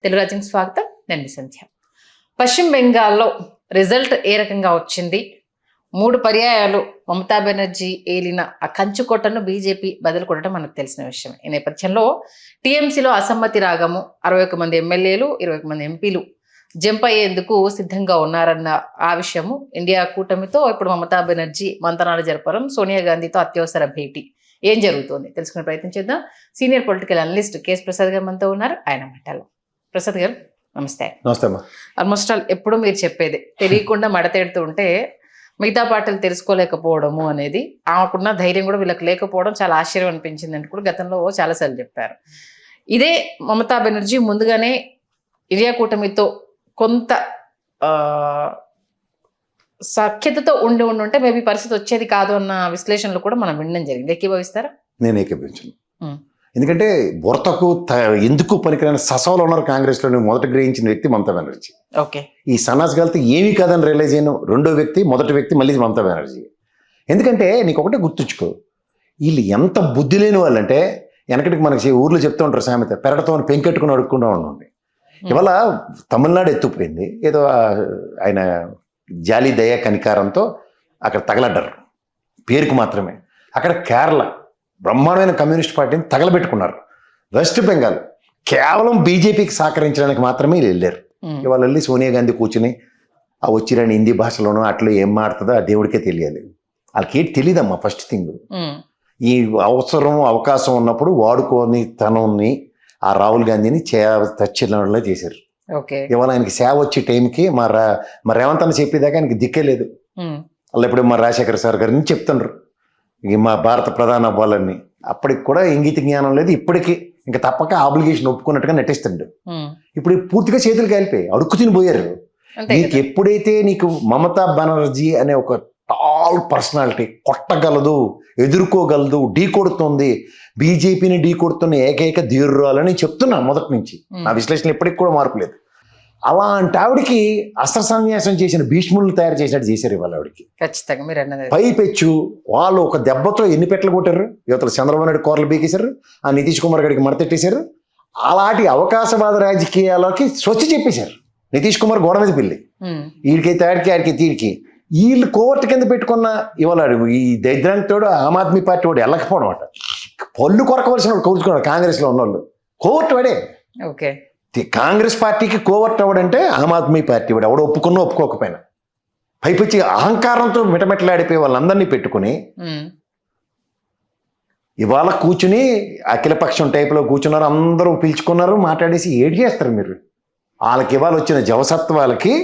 తెలుగు రాజ్యం స్వాగతం. నేను మీ సంధ్య. పశ్చిమ బెంగాల్లో రిజల్ట్ ఏ రకంగా వచ్చింది? 3 పర్యాయాలు మమతా బెనర్జీ ఏలిన ఆ కంచుకోటను బీజేపీ బదులు కొట్టడం మనకు తెలిసిన విషయం. ఈ నేపథ్యంలో టీఎంసీలో అసమ్మతి రాగము, 61 మంది ఎమ్మెల్యేలు, 21 మంది ఎంపీలు జంప్ అయ్యేందుకు సిద్ధంగా ఉన్నారన్న ఆ విషయము ఇండియా కూటమితో ఇప్పుడు మమతా బెనర్జీ మంతనాలు జరపడం, సోనియా గాంధీతో అత్యవసర భేటీ, ఏం జరుగుతోంది తెలుసుకునే ప్రయత్నం చేద్దాం. Senior political analyst KS Prasad గారు మనతో ఉన్నారు. ఆయన మాటలు. ప్రసాద్ గారు నమస్తే. నమస్తే అమ్మా. ఆల్మోస్ట్ ఆల్ ఎప్పుడు మీరు చెప్పేది తెలియకుండా మడతెడుతూ ఉంటే మిగతా పార్టీలు తెలుసుకోలేకపోవడము అనేది, ఆమెకున్న ధైర్యం కూడా వీళ్ళకి లేకపోవడం చాలా ఆశ్చర్యం అనిపించింది అని కూడా గతంలో చాలాసార్లు చెప్పారు. ఇదే మమతా బెనర్జీ ముందుగానే ఇండియా కూటమితో కొంత సఖ్యతతో ఉంటే మేబీ పరిస్థితి వచ్చేది కాదు అన్న విశ్లేషణలు కూడా మనం వినడం జరిగింది. ఏకీభవిస్తారా? నేను ఏకీభవించను. ఎందుకంటే బొరతకు ఎందుకు పనికిరాని ససవలో ఉన్నారు కాంగ్రెస్లో మొదట గ్రహించిన వ్యక్తి మమతా బెనర్జీ. ఓకే, ఈ సన్నాస్ గాలితో ఏమీ కాదని రియలైజ్ అయిన మొదటి వ్యక్తి మళ్ళీ మమతా బెనర్జీ. ఎందుకంటే నీకు ఒకటే గుర్తుంచుకో, వీళ్ళు ఎంత బుద్ధి లేని వాళ్ళంటే, వెనకటికి మనకి ఊర్లో చెప్తూ ఉంటారు సామెత, పెరటతో పెంకెట్టుకుని అడుక్కుండా ఉండండి. ఇవాళ తమిళనాడు ఎత్తుపోయింది, ఏదో ఆయన జాలి దయ కనికారంతో అక్కడ తగలడ్డారు పేరుకు మాత్రమే. అక్కడ కేరళ బ్రహ్మాండమైన కమ్యూనిస్ట్ పార్టీని తగలబెట్టుకున్నారు. వెస్ట్ బెంగాల్ కేవలం బీజేపీకి సహకరించడానికి మాత్రమే వెళ్ళారు. ఇవాళ వెళ్ళి సోనియా గాంధీ కూర్చుని ఆ వచ్చిరాని హిందీ భాషలోనూ అట్లా ఏం మాడుతుందో ఆ దేవుడికే తెలియాలి. వాళ్ళకి ఏంటి తెలియదమ్మా. ఫస్ట్ థింగ్, ఈ అవకాశం ఉన్నప్పుడు వాడుకోని తనని ఆ రాహుల్ గాంధీని తచ్చిలో చేశారు. ఇవాళ ఆయనకి సేవ వచ్చే టైంకి మా రేవంత్ అని చెప్పేదాకా ఆయనకి దిక్కే లేదు. వాళ్ళు ఎప్పుడు మా రాజశేఖర సార్ గారిని చెప్తున్నారు మా భారత ప్రధాని అవ్వాలని. అప్పటికి కూడా ఇంగిత జ్ఞానం లేదు. ఇప్పటికీ ఇంకా తప్పక ఆబ్లిగేషన్ ఒప్పుకున్నట్టుగా నటిస్తుండు. ఇప్పుడు పూర్తిగా చేతులు కాలిపోయి అడుక్కు తినిపోయారు. నీకు ఎప్పుడైతే నీకు మమతా బెనర్జీ అనే ఒక టాల్ పర్సనాలిటీ కొట్టగలదు, ఎదుర్కోగలదు, ఢీ కొడుతుంది, బీజేపీని ఢీ కొడుతున్న ఏకైక ధీరురాలని చెప్తున్నా మొదటి నుంచి. నా విశ్లేషణ ఎప్పటికి కూడా మార్పు లేదు. అలాంటి ఆవిడికి అస్త్ర సన్యాసం చేసిన భీష్ములు తయారు చేసినట్టు చేశారు ఇవాళ ఆవిడికి. ఖచ్చితంగా మీరు అన్నది పైపెచ్చు వాళ్ళు ఒక దెబ్బతో ఎన్ని పెట్టలు కొట్టారు. యువతలు చంద్రబాబు నాయుడు కోరలు బీకేశారు, ఆ నితీష్ కుమార్ గారికి మడతెట్టేశారు. అలాంటి అవకాశవాద రాజకీయాలకి స్వచ్ఛ చెప్పేశారు. నితీష్ కుమార్ గోడ మీద పిల్లి వీడికైతే ఆడికి తీడికి వీళ్ళు కోర్టు కింద పెట్టుకున్న ఇవాళ ఈ దరిద్రాంతోడు ఆమ్ ఆద్మీ పార్టీ వాడు వెళ్ళకపోవడం అట. పళ్ళు కొరకవలసిన వాడు కోరుచుకున్నాడు కాంగ్రెస్లో ఉన్నవాళ్ళు. కోర్టు వాడే. ఓకే, కాంగ్రెస్ పార్టీకి కోవర్ట్ అవ్వడంటే ఆమ్ ఆద్మీ పార్టీ వాడు ఎవడో ఒప్పుకున్నా ఒప్పుకోకపోయినా పైపొచ్చి అహంకారంతో మిటమిటలాడిపోయి వాళ్ళందరినీ పెట్టుకుని ఇవాళ కూర్చుని అఖిలపక్షం టైపులో కూర్చున్నారు. అందరూ పిలుచుకున్నారు, మాట్లాడేసి ఏడు చేస్తారు మీరు. వాళ్ళకి ఇవాళ వచ్చిన జవసత్వాలకి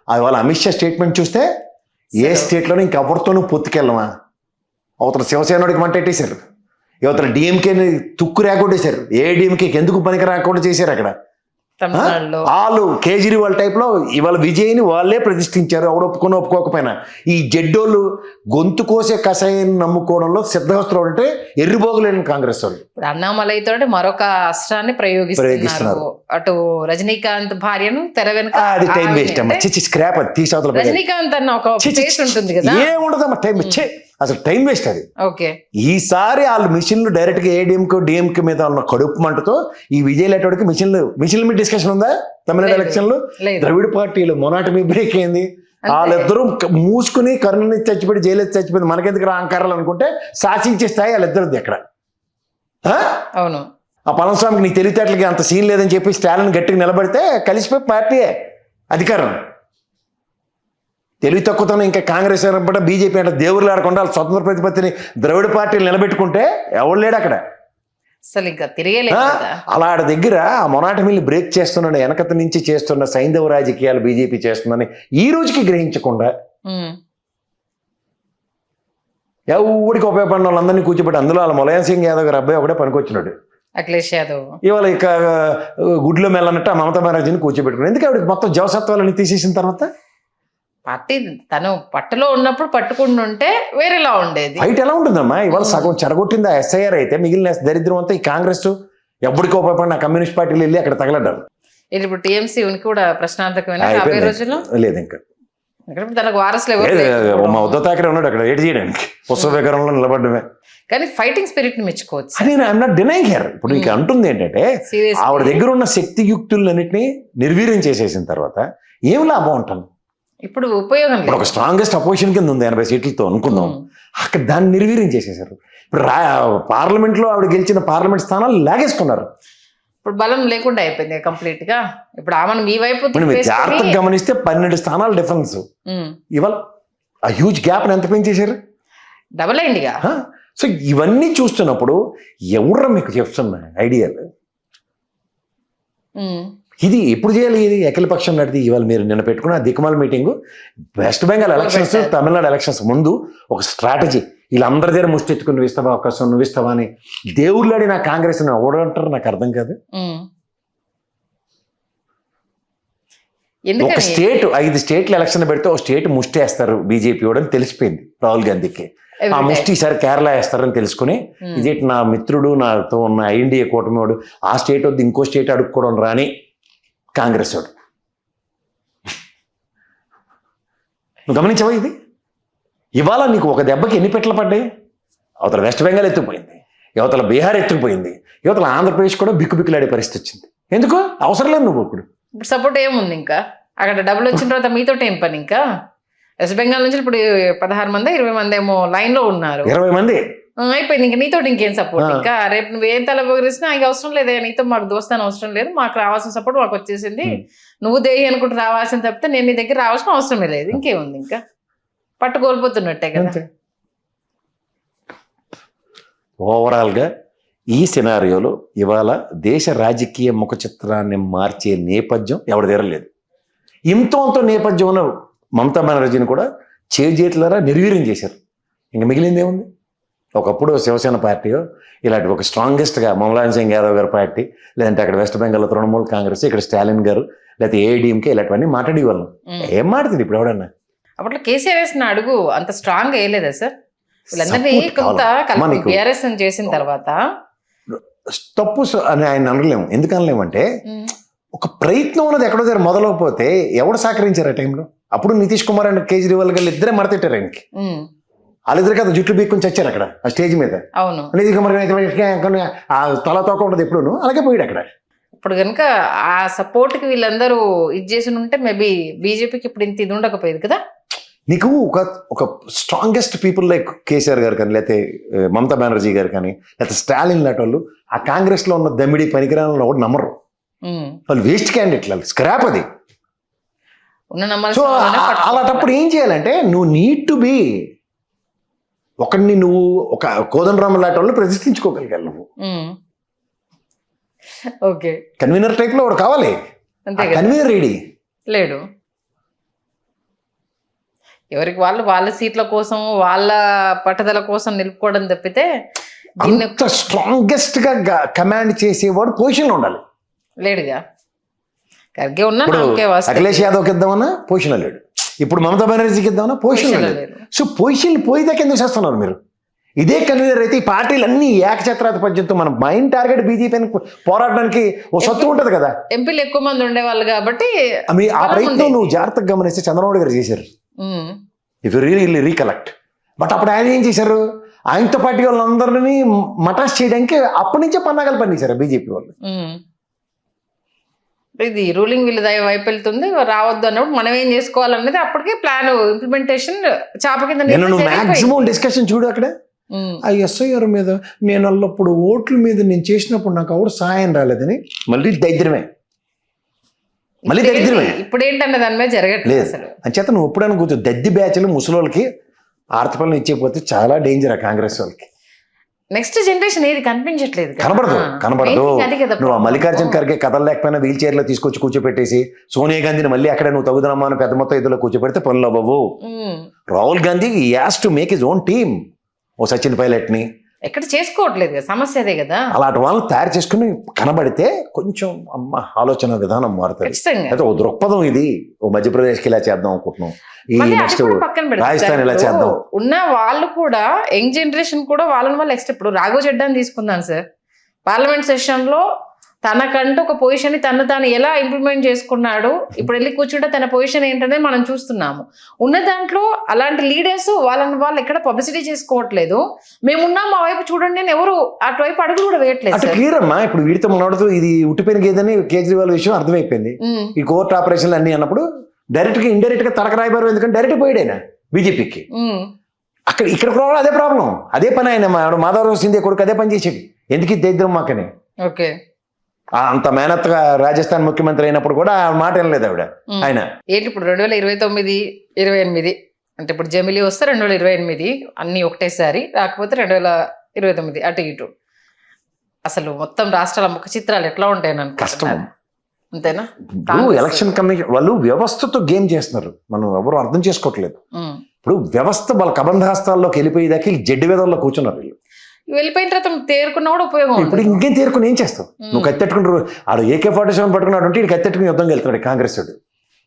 ఇవాళ అమిత్ షా స్టేట్మెంట్ చూస్తే ఏ స్టేట్లోనూ ఇంకెవరితోనూ పొత్తుకెళ్ళమా. అవతల శివసేనడికి మంటెట్టేశారు, యువతల డిఎంకేని తుక్కు రాకొట్టేశారు, ఏడీఎంకేకి ఎందుకు పనికి రాకుండా చేశారు. అక్కడ వాళ్ళు కేజ్రీవాల్ టైప్లో ఇవాళ విజయ్ని వాళ్ళే ప్రతిష్ఠించారు, ఎవడు ఒప్పుకోకపోయినా. ఈ జడ్డోళ్ళు గొంతు కోసే కషాయాన్ని నమ్ముకోవడంలో సిద్ధహస్తులు అంటే ఎర్రిపోగలేని కాంగ్రెస్ వాళ్ళు. అన్నామలైతో మరొక అస్త్రాన్ని ప్రయోగిస్తున్నారు. అటు రజనీకాంత్ భార్యను తెర వెనుక అది టైం వేస్ట్ అమ్మా. చిచ్చి స్క్రాప్ అది తీసవతల. రజనీకాంత్ అన్న ఒక ఫేస్ ఉంటుంది కదా, ఏముండదమ్మా టైం ఇచ్చే, అసలు టైం వేస్ట్ అది. ఓకే, ఈసారి వాళ్ళు మిషన్లు డైరెక్ట్ గా ఏడీఎంకు డిఎంకే మీద ఉన్న కడుపు మంటతో ఈ విజయ్ లేటోడికి మిషన్ల మీద డిస్కషన్ ఉందా? తమిళనాడు ఎలక్షన్లు ద్రవిడ పార్టీలు మొనాటమీ బ్రేక్ అయింది. వాళ్ళిద్దరూ మూసుకుని కరుణ చచ్చిపోయి జైలు చచ్చిపోయింది, మనకెందుకు అహంకారాలు అనుకుంటే శాసించే స్థాయి వాళ్ళిద్దరిది. ఎక్కడ అవును ఆ పళనిస్వామికి నీకు తెలివితేటలకి అంత సీన్ లేదని చెప్పి స్టాలిన్ గట్టిగా నిలబడితే కలిసిపోయి పార్టీయే అధికారం. తెలివి తక్కువతోనే ఇంకా కాంగ్రెస్ ఏర్పడ్డ బీజేపీ అంటే దేవుళ్ళు ఆడకుండా వాళ్ళ స్వతంత్ర ప్రతిపత్తిని ద్రవిడ పార్టీలు నిలబెట్టుకుంటే ఎవడు లేడు అక్కడ. అలాంటి దగ్గర ఆ మొనాటమీని బ్రేక్ చేస్తున్నాడు, వెనకత నుంచి చేస్తున్న సైంధవ రాజకీయాలు బీజేపీ చేస్తుందని ఈ రోజుకి గ్రహించకుండా ఎవడికి ఉపయోగపడిన వాళ్ళందరినీ కూర్చోబెట్టి అందులో వాళ్ళ ములాయం సింగ్ యాదవ్ గారు అబ్బాయి ఒకటే పనికొచ్చినాడు, అఖిలేష్ యాదవ్. ఇవాళ ఇక గుడ్లో మెల్లన్నట్టు ఆ మమతా బెనర్జీని కూర్చోబెట్టుకున్నాడు. ఎందుకు ఆవిడకి మొత్తం జవసత్వాలని తీసేసిన తర్వాత పార్టీ తను పట్టులో ఉన్నప్పుడు పట్టుకుంటుంటే వేరేలా ఉండేది. ఫైట్ ఎలా ఉంటుందమ్మా? ఇవాళ సగం చెడగొట్టింది ఆ ఎస్ఐఆర్ అయితే మిగిలిన దరిద్రం అంతా ఈ కాంగ్రెస్ ఎప్పటికీ ఉపయోగపడిన కమ్యూనిస్ట్ పార్టీలు వెళ్ళి అక్కడ తగలడ్డారు. ఇప్పుడు టీఎంసీ ఉనికి కూడా ప్రశ్నార్థకమైన రోజుల్లో లేదు. ఇంకా ఎందుకంటే తనకు వారసులు ఎవరు మా లేకపోవడం. ఉద్ధవ్ థాకరే ఉన్నాడు అక్కడ ఏటి చేయడానికి పుష్ప వికారంలో నిలబడమే. కానీ ఫైటింగ్ స్పిరిట్ ని మెచ్చుకోవచ్చు అని ఐఎమ్ నాట్ డినైంగ్ హియర్. ఇప్పుడు నీకు అంటుంది ఏంటంటే Seriously. ఆవిడ దగ్గర ఉన్న శక్తి యుక్తులన్నింటినీ నిర్వీర్యం చేసేసిన తర్వాత ఏం లాభం అంటాను. ఇప్పుడు ఉపయోగం ఇప్పుడు ఒక లేదు. స్ట్రాంగెస్ట్ అపోజిషన్ కింద ఉంది 80 సీట్లతో అనుకుందాం. అక్కడ దాన్ని నిర్వీర్యం చేసేసారు. ఇప్పుడు పార్లమెంట్ లో ఆవిడ గెలిచిన పార్లమెంట్ స్థానాలు లాగేసుకున్నారు. ఇప్పుడు బలం లేకుండా అయిపోయింది కంప్లీట్ గా. ఇప్పుడు ఆమెను మీ వైపు ఇప్పుడు మీరు జాగ్రత్తగా గమనిస్తే 12 స్థానాలు డిఫరెన్స్. ఇవాళ ఆ హ్యూజ్ గ్యాప్ ఎంత పెంచేశారు. డబుల్ అయిందిగా. సో ఇవన్నీ చూస్తున్నప్పుడు ఎవరు మీకు చెప్తున్నా ఐడియాలు ఇది ఎప్పుడు చేయాలి. ఇది అఖిలపక్షం నడిది. ఇవాళ మీరు నిన్న పెట్టుకున్న దిక్కుమాల meeting west Bengal elections Tamil Nadu elections ముందు ఒక స్ట్రాటజీ. వీళ్ళందరి దగ్గర ముష్టి ఎత్తుకుని నువ్వు ఇస్తావా అవకాశం నువ్వు ఇస్తావా అని దేవుళ్ళాడి నా కాంగ్రెస్ ఓడంటారు. నాకు అర్థం కాదు. ఒక స్టేట్ 5 స్టేట్లు ఎలక్షన్ పెడితే ఒక స్టేట్ ముష్టి వేస్తారు బీజేపీ అని తెలిసిపోయింది రాహుల్ గాంధీకి. ఆ ముష్టి ఈసారి కేరళ వేస్తారని తెలుసుకుని ఇదేంటి నా మిత్రుడు నాతో ఉన్న ఐఎన్డీఏ కూటమి వాడు ఆ స్టేట్ వద్ద ఇంకో స్టేట్ అడుక్కోవడం రాని కాంగ్రెస్ వాడు. నువ్వు గమనించవా ఇది. ఇవాళ నీకు ఒక దెబ్బకి ఎన్ని పెట్లు పడ్డాయి. అవతల వెస్ట్ బెంగాల్ ఎత్తుకుపోయింది, యువతల బీహార్ ఎత్తుకుపోయింది, యువతల ఆంధ్రప్రదేశ్ కూడా బిక్కుబిక్కులాడే పరిస్థితి వచ్చింది. ఎందుకు అవసరం లేదు నువ్వు ఇప్పుడు సపోర్ట్ ఏముంది. ఇంకా అక్కడ డబ్బులు వచ్చిన తర్వాత మీతో ఏం పని. ఇంకా వెస్ట్ బెంగాల్ నుంచి ఇప్పుడు 16 మంది 20 మంది ఏమో లైన్ లో ఉన్నారు. 20 మంది అయిపోయింది. ఇంకా నీతో ఇంకేం సపోర్ట్. ఇంకా రేపు నువ్వేం తల పొగిరిసినా ఇంకా అవసరం లేదే. నీతో మాకు దోస్తాను అవసరం లేదు. మాకు రావాల్సిన సపోర్ట్ మాకు వచ్చేసింది. నువ్వు దేహి అనుకుంటూ రావాల్సిన తప్పితే నేను నీ దగ్గర రావాల్సిన అవసరమే లేదు. ఇంకేముంది. ఇంకా పట్టు కోల్పోతున్నట్టే కదా. ఓవరాల్ గా ఈ సినారియోలో ఇవాళ దేశ రాజకీయ ముఖ చిత్రాన్ని మార్చే నేపథ్యం ఎవరి దగ్గర లేదు. ఇంతో నేపథ్యంలో మమతా బెనర్జీని కూడా చేజేట్లరా నిర్వీర్యం చేశారు. ఇంకా మిగిలింది ఏముంది. ఒకప్పుడు శివసేన పార్టీయో ఇలాంటి ఒక స్ట్రాంగెస్ట్గా ములాయం సింగ్ యాదవ్ గారి పార్టీ, లేదంటే అక్కడ వెస్ట్ బెంగాల్లో తృణమూల్ కాంగ్రెస్, ఇక్కడ స్టాలిన్ గారు, లేకపోతే ఏఐడిఎంకే ఇలాంటివన్నీ మాట్లాడే వాళ్ళం. ఏం మాట్లాడుతుంది ఇప్పుడు ఎవడన్నా. అప్పట్లో కేసీఆర్ వేసిన అడుగు అంత స్ట్రాంగ్ వేయలేదా సార్? వీళ్ళందరినీ కొంత బీఆర్ఎస్ చేసిన తర్వాత తప్పు అని ఆయన అనలేము. ఎందుకు అనలేమంటే ఒక ప్రయత్నం ఉన్నది ఎక్కడో దగ్గర మొదలకపోతే ఎవడు సహకరించారు ఆ టైంలో. అప్పుడు నితీష్ కుమార్ అండ్ కేజ్రీవాల్ గారు ఇద్దరే మడతెట్టారు ఆయనకి. వాళ్ళిద్దరు కదా జుట్లు బీక్కుని చచ్చారు అక్కడ ఆ స్టేజ్ మీద. అవును. నితీష్ కుమార్ ఆ తల తోక ఉండదు ఎప్పుడు అలాగే పోయాడు అక్కడ. ఇప్పుడు కనుక ఆ సపోర్ట్ కి వీళ్ళందరూ ఇది చేసి ఉంటే మేబీ బీజేపీకి ఇప్పుడు ఇంత ఇది ఉండకపోయేది కదా. నీకు ఒక స్ట్రాంగెస్ట్ పీపుల్ లైక్ కేసీఆర్ గారు కానీ, లేకపోతే మమతా బెనర్జీ గారు కానీ, లేకపోతే స్టాలిన్ లాంటి వాళ్ళు ఆ కాంగ్రెస్ లో ఉన్న దమ్మిడి పనికిరాలను ఒకటి నమ్మరు. వాళ్ళు వేస్ట్ క్యాండిడేట్లు, స్క్రాప్ అది. సో అలాంటప్పుడు ఏం చేయాలంటే నువ్వు నీడ్ టు బి ఒకడిని నువ్వు ఒక కోదండరామ లాంటి వాళ్ళు ప్రతిష్ఠించుకోగలిగావు. నువ్వు ఓకే కన్వీనర్ టైప్ లో ఒకటి కావాలి. కన్వీనర్ రెడీ లేడు. ఎవరికి వాళ్ళు వాళ్ళ సీట్ల కోసం వాళ్ళ పట్టుదల కోసం నిలుపుకోవడం తప్పితే అంత స్ట్రాంగెస్ట్ గా కమాండ్ చేసేవాడు పొజిషన్ లో ఉండాలి. లేడుగా. ఖర్గే ఉన్నా అఖిలేష్ యాదవ్కి ఇద్దామన్నా పొజిషన్ లేడు. ఇప్పుడు మమతా బెనర్జీకి ఇద్దామన్నా పొజిషన్ లేదు. సో పొజిషన్ పోయేదాకా ఎందుకు చేస్తున్నారు మీరు? ఇదే కన్వీనర్ అయితే ఈ పార్టీలన్నీ ఏకఛత్రాధిపత్యంతో మన మైండ్ టార్గెట్ బీజేపీని పోరాడడానికి ఓ సత్తు ఉంటది కదా. ఎంపీలు ఎక్కువ మంది ఉండేవాళ్ళు కాబట్టి ఆ ప్రయత్నం నువ్వు జాగ్రత్తగా గమనిస్తే చంద్రబాబు గారు చేశారు. If you really recollect. But అప్పుడు ఆయన ఏం చేశారు? ఆయనతో పార్టీ వాళ్ళందరినీ మటాస్ చేయడానికి అప్పటి నుంచే పన్నాగాలు పనిచేశారు బీజేపీ వాళ్ళు. ఇది రూలింగ్ వీళ్ళ వైపు వెళ్తుంది రావద్దు అన్నప్పుడు మనం ఏం చేసుకోవాలనేది అప్పటికే ప్లాన్ ఇంప్లిమెంటేషన్ చాప కింద. నువ్వు మాక్సిమం డిస్కషన్ చూడు అక్కడ ఆ ఎస్ఐఆర్ మీద నేను అల్లప్పుడు ఓట్ల మీద నేను చేసినప్పుడు నాకు ఎవరు సహాయం రాలేదని మళ్ళీ దరిద్రమే. మళ్ళీ దరిద్రమే. ఇప్పుడు ఏంటన్న దాని మీద జరగట్లేదు అసలు. అంచేత నువ్వు ఎప్పుడైనా కూర్చో దద్ది బ్యాచ్లు ముసలోళ్ళకి ఆర్తపల్ని ఇచ్చేపోతే చాలా డేంజర్ ఆ కాంగ్రెస్ వాళ్ళకి. నెక్స్ట్ జనరేషన్ ఏది కనిపించట్లేదు, కనబడదు. నువ్వు మల్లికార్జున ఖర్గే కథలు లేకపోయినా వీల్ చైర్ లో తీసుకొచ్చి కూర్చోపెట్టేసి సోనియా గాంధీని మళ్ళీ అక్కడ నువ్వు తగుదనమ్మా అని పెద్ద మొత్తం ఇదిలో కూర్చోపెడితే పనులు అవ్వవు. Rahul Gandhi has to make his own team. ఓ సచిన్ పైలట్ ని ఎక్కడ చేసుకోవట్లేదు కదా, సమస్య అదే కదా. అలాంటి వాళ్ళని తయారు చేసుకుని కనబడితే కొంచెం అమ్మ ఆలోచన విధానం మారుతుంది. అయితే ఓ దృక్పథం ఇది. ఓ మధ్యప్రదేశ్కి ఇలా చేద్దాం అనుకుంటున్నాం, ఈ నెక్స్ట్ రాజస్థాన్ ఇలా చేద్దాం. ఉన్న వాళ్ళు కూడా యంగ్ జనరేషన్ కూడా వాళ్ళని వాళ్ళు ఇప్పుడు రాఘవ చెడ్డాని తీసుకుందాం సార్. పార్లమెంట్ సెషన్ లో తనకంటూ ఒక పొజిషన్ తాను ఎలా ఇంప్లిమెంట్ చేసుకున్నాడు, ఇప్పుడు వెళ్ళి కూర్చుంటే తన పొజిషన్ ఏంటనేది మనం చూస్తున్నాము. ఉన్న దాంట్లో అలాంటి లీడర్స్ వాళ్ళు ఎక్కడ పబ్లిసిటీ చేసుకోవట్లేదు. మేమున్నాం మా వైపు చూడండి అని ఎవరు అటువైపు అడుగులు కూడా వేయట్లేదు అంటే సార్. క్లియర్ అమ్మా. ఇప్పుడు వీటితో మనోడుతూ ఇది ఉట్టిపోయిన గేదని కేజ్రీవాల్ విషయం అర్థమైపోయింది. ఈ కోర్టు ఆపరేషన్లు అన్ని అన్నప్పుడు డైరెక్ట్ గా ఇండైరెక్ట్ గా తలక రాయబారు, ఎందుకంటే డైరెక్ట్ పోయాడు బీజేపీకి. ఇక్కడ ప్రాబ్లం అదే ప్రాబ్లం, అదే పని. ఆయన మాధవరావు సింధియా కొడుకు అదే పని చేసేది. ఎందుకు ఇది దరిద్రం మాకని. ఓకే, అంత మేనత్గా రాజస్థాన్ ముఖ్యమంత్రి అయినప్పుడు కూడా ఆ మాట వినలేదు ఆవిడ. ఆయన ఏంటి ఇప్పుడు 2029, 28 అంటే ఇప్పుడు జమిలీ వస్తే 2028 అన్ని ఒకటేసారి, రాకపోతే 2029 అటు ఇటు. అసలు మొత్తం రాష్ట్రాల ముఖ చిత్రాలు ఎట్లా ఉంటాయి నన్ను కష్టం. అంతేనా? ఎలక్షన్ కమిషన్ వాళ్ళు వ్యవస్థతో గేమ్ చేస్తున్నారు, మనం ఎవరు అర్థం చేసుకోవట్లేదు. ఇప్పుడు వ్యవస్థ వాళ్ళ కబంధాస్తాల్లోకి వెళ్ళిపోయేదాకా జడ్డి వేదల్లో కూర్చున్నారు వీళ్ళు. వెళ్ళిపోయిన తర్వాత తేరుకున్నా కూడా ఉపయోగం. ఇప్పుడు ఇంకేం తేరుకుని ఏం చేస్తావు నువ్వు? కత్తెట్టుకుని ఆడు AK-47 పట్టుకున్నాడు అంటే ఇటు కత్తెట్టుకుని యుద్ధం వెళ్తున్నాడు కాంగ్రెస్ వాడు.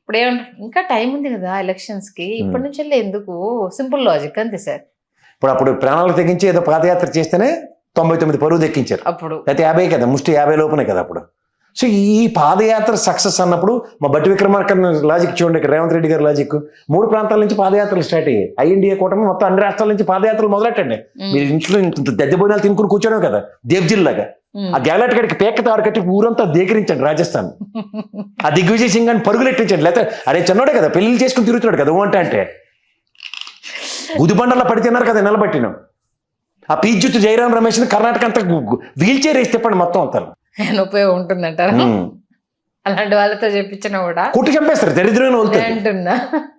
ఇప్పుడు ఏమంటారు, ఇంకా టైం ఉంది కదా ఎలక్షన్స్ కి, ఇప్పటి నుంచి ఎందుకు? సింపుల్ లాజిక్ అంతే సార్. అప్పుడు ప్రాణాలు తెగించి ఏదో పాదయాత్ర చేస్తేనే 99 పరువు దెక్కించారు. అప్పుడు అయితే 50 కదా, ముష్టి 50 లోపునే కదా అప్పుడు. సో ఈ పాదయాత్ర సక్సెస్ అన్నప్పుడు మా బట్టి విక్రమార్క లాజిక్ చూడండి, ఇక్కడ రేవంత్ రెడ్డి గారి లాజిక్. 3 ప్రాంతాల నుంచి పాదయాత్రలు స్టార్ట్ అయ్యాయి. INDA కూటమి మొత్తం అన్ని రాష్ట్రాల నుంచి పాదయాత్రలు మొదలెట్టండి. మీరు ఇంట్లో దద్దె భోజనాలు తినుకుని కూర్చోడం కదా దేవ్జిల్లాగా. ఆ గ్యాలెట్ గడికి పేక తాడు కట్టి ఊరంతా దేకరించండి రాజస్థాన్. ఆ దిగ్విజయ్ సింగ్ అని పరుగులెట్టించండి. లేకపోతే అరే చిన్నోడే కదా పెళ్లి చేసుకుని తిరుగుతున్నాడు కదా అంటే గుదిబండల్లో పడి తిన్నారు కదా నిలబట్టిన. ఆ పీజుత్తు జయరాం రమేష్ కర్ణాటక అంతా వీల్ చైర్ వేసి తిప్పండి మొత్తం అంతా. ఉపయోగం ఉంటుందంటారా? అలాంటి వాళ్ళతో చెప్పించినా కూడా కుట్టి చంపేస్తారు దరిద్రమైన వాళ్ళు. అంటున్నా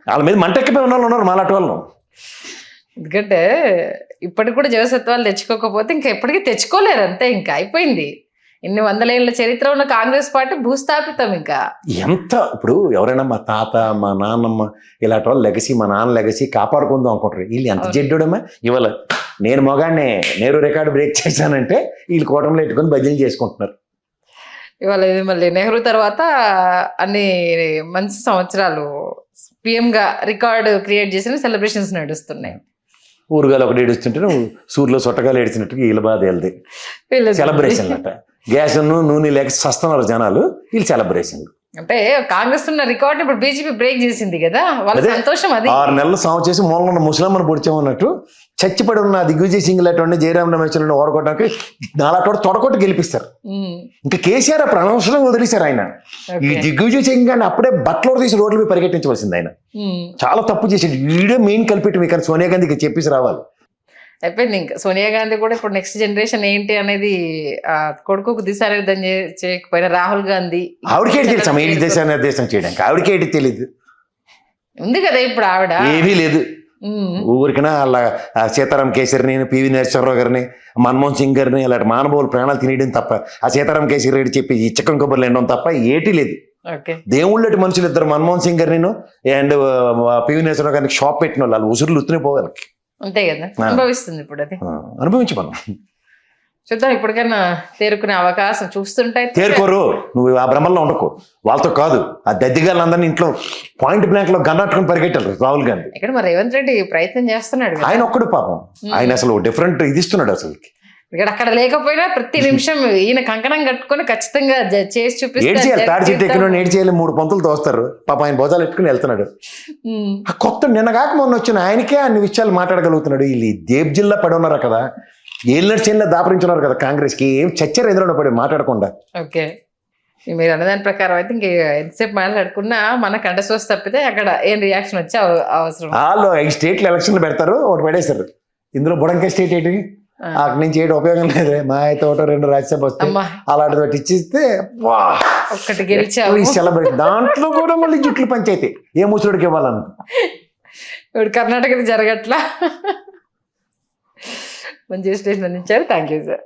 వాళ్ళ మీద మంటెక్కిపోయి ఉన్న వాళ్ళు ఉన్నారు మాలాంటి వాళ్ళు. ఎందుకంటే ఇప్పటికి కూడా జవసత్వాలు తెచ్చుకోకపోతే ఇంకా ఎప్పటికీ తెచ్చుకోలేరు, అంతే. ఇంకా అయిపోయింది. ఇన్ని 100 ఏళ్ళ చరిత్ర ఉన్న కాంగ్రెస్ పార్టీ భూస్థాపితం. ఇంకా ఎంత ఇప్పుడు ఎవరైనా మా తాత మా నాన్నమ్మ ఇలాంటి వాళ్ళు లెగసీ, మా నాన్న లెగసీ కాపాడుకుందాం అనుకుంటారు. వీళ్ళు ఎంత జడ్డోడమ్మా. ఇవాళ నేను మొగాడిని నేరు రికార్డు బ్రేక్ చేశానంటే వీళ్ళు కూటమిలో పెట్టుకొని బదిలీ చేసుకుంటున్నారు. ఇవాళ ఇది మళ్ళీ నెహ్రూ తర్వాత అన్ని మంచి సంవత్సరాలు PM గా రికార్డు క్రియేట్ చేసిన సెలబ్రేషన్స్ నడుస్తున్నాయి. ఊరుగాలు ఒకటి ఏడుస్తుంటే నువ్వు సూర్యులో సొట్టగాలు ఏడిచినట్టుగా వీళ్ళ బాధ వెళ్ది. సెలబ్రేషన్ అట. గ్యాస్ నూనె లేక సస్తున్నారు జనాలు, వీళ్ళు సెలబ్రేషన్లు. అంటే కాంగ్రెస్ ఉన్న రికార్డ్ ఇప్పుడు బీజేపీ బ్రేక్ చేసింది కదా, వాళ్ళ సంతోషం అది. 6 నెలలు సాగు చేసి మూలన్న ముసలమ్మను పొడిచామన్నట్టు చచ్చిపడి ఉన్న దిగ్విజయ్ సింగ్ లాంటి జయరాం రమేష్ ఓడగొట్టడానికి నాలాంటి తొడకొట్టి గెలిపిస్తారు. ఇంకా కేసీఆర్ అప్పుడు అనవసరంగా వదిలేశారు ఆయన. ఈ దిగ్విజయ్ సింగ్ అని అప్పుడే బట్టలు తీసి రోడ్ల మీద పరిగెట్టించవలసింది. ఆయన చాలా తప్పు చేసాడు. వీడే మెయిన్ కల్పిట్. మీకు సోనియా గాంధీకి చెప్పేసి రావాలి. అయిపోయింది. ఇంకా సోనియా గాంధీ కూడా ఇప్పుడు నెక్స్ట్ జనరేషన్ ఏంటి అనేది కొడుకుకు దిశానిర్ధం చేయకపోయినా రాహుల్ గాంధీ ఆవిడకేటి తెలుసా ఈ దిశానిర్దేశం చేయడానికి? ఆవిడకేటి తెలియదు ఉంది కదా ఇప్పుడు. ఆవిడ ఏమీ లేదు. ఊరికైనా అలా సీతారాం కేసరిని, PV నరసింహారావు గారిని, మన్మోహన్ సింగ్ గారిని ఇలాంటి మానవులు ప్రాణాలు తినేయడం తప్ప, ఆ సీతారాం కేసరి రెడ్డి చెప్పి ఈ చిక్కం కబుర్లు ఎండడం తప్ప ఏటీ లేదు. దేవుళ్ళటి మనుషులు ఇద్దరు మన్మోహన్ సింగ్ గారిని అండ్ PV నరసింహారావు గారికి షాప్ పెట్టిన వాళ్ళు ఉసురులు ఉత్తునే పోవాలి. అంతే కదా, అనుభవిస్తుంది ఇప్పుడు. అది అనుభవించి మనం చూద్దాం. ఇప్పటికైనా తేరుకునే అవకాశం చూస్తుంటే. తేరుకోరు, నువ్వు ఆ భ్రమంలో ఉండకు. వాళ్ళతో కాదు, ఆ దద్దిగాళ్ళందరినీ ఇంట్లో పాయింట్ బ్లాంక్ లో గన్నట్టుకుని పరిగెట్టారు రాహుల్ గాంధీ. ఇక్కడ మరి రేవంత్ రెడ్డి ప్రయత్నం చేస్తున్నాడు. ఆయన ఒక్కడు పాపం, ఆయన అసలు డిఫరెంట్ ఇది ఇస్తున్నాడు అసలు. ఇక్కడ అక్కడ లేకపోయినా ప్రతి నిమిషం ఈయన కంకణం కట్టుకొని ఖచ్చితంగా చేసి చూపిస్తారు. తాడి చెట్టు ఎక్కిన ఏడ్చేయాలి 3 పంతులు తోస్తారు పాప. ఆయన భోజాలు ఎట్టుకుని వెళ్తున్నాడు. ఆ కొత్త నిన్న కాక మొన్న వచ్చిన ఆయనకే అన్ని విషయాలు మాట్లాడగలుగుతున్నాడు. వీళ్ళు దేబ్ జిల్లా పడి ఉన్నారు కదా, ఏళ్ళ చేనులో దాపరించున్నారు కదా కాంగ్రెస్ కి. ఏం చచ్చారు ఎదురు పడి మాట్లాడకుండా. ఓకే, మీరు అన్నదాని ప్రకారం అయితే ఇంక ఎంతసేపు మాట్లాడుకున్నా మనకు అండర్స్టోస్ తప్పితే అక్కడ ఏం రియాక్షన్ వచ్చే అవసరం. వాళ్ళు 5 స్టేట్లు ఎలక్షన్లు పెడతారు, ఒకటి పడేస్తారు. ఇందులో బుడంకాయ స్టేట్ ఏంటి? అక్కడి నుంచి ఏంటి ఉపయోగం లేదు. మా అయితే 1-2 రాజ్యసభ వస్తాయి, అలాంటి ఒకటి ఇచ్చిస్తే ఒక్కటి గెలిచావు సెలబ్రేట్. దాంట్లో కూడా మళ్ళీ జుట్లు పంచాయితీ ఏ ముసలుడికి ఇవ్వాలని. ఇప్పుడు కర్ణాటకది జరగట్లా. మంచి స్టేషన్ అందించారు. Thank you sir.